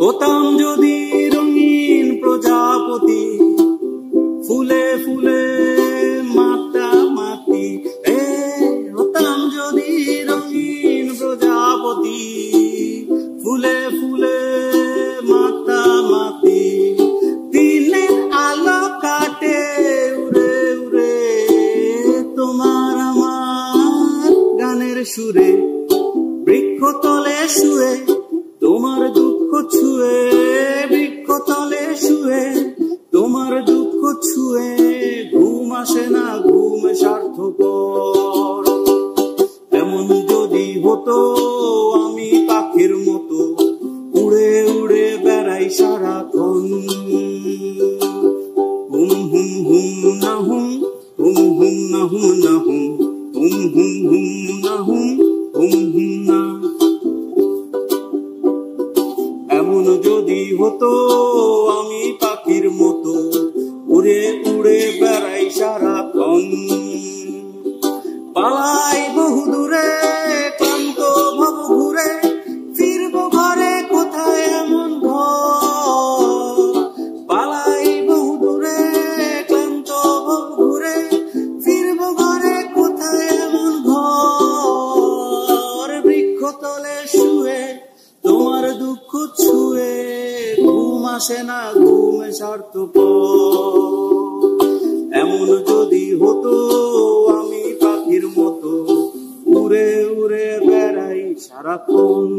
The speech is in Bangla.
হতাম যদি রঙিন প্রজাপতি, ফুলে ফুলে মাতামাতি। হতাম যদি রঙিন প্রজাপতি, ফুলে ফুলে মাতামাতি। দিনের আলো কাটে উড়ে উড়ে তোমার আমার গানের সুরে। বৃক্ষতলে শুয়ে তোমার দুঃখ ছুঁয়ে, বৃক্ষতলে শুয়ে তোমার দুঃখ ছুঁয়ে। ঘুম আসে না, ঘুম স্বার্থপর। এমন যদি হতো আমি পাখির মতো, উড়ে উড়ে বেড়াই সারাক্ষণ। হুম হুম হুম না হুম, হুম হুম না হুম না হুম, হুম হুম হুম না হুম, হুম হুম না। এমন যদি হতো আমি পাখির মতো, উড়ে উড়ে বেড়াই সারাক্ষণ। পালাই বহু দূরে ক্লান্ত ভব ঘুরে, ফিরবো ঘরে কোথায় এমন ঘর। পালাই বহু দূরে ক্লান্ত ভব ঘুরে, ফিরবো ঘরে কোথায় এমন ঘর। বৃক্ষতলে শুয়ে তোমার দুঃখ ছুঁয়ে, ঘুম আসে না, ঘুম স্বার্থপর। এমন যদি হতো আমি পাখির মতো, উড়ে উড়ে বেড়াই সারাক্ষণ।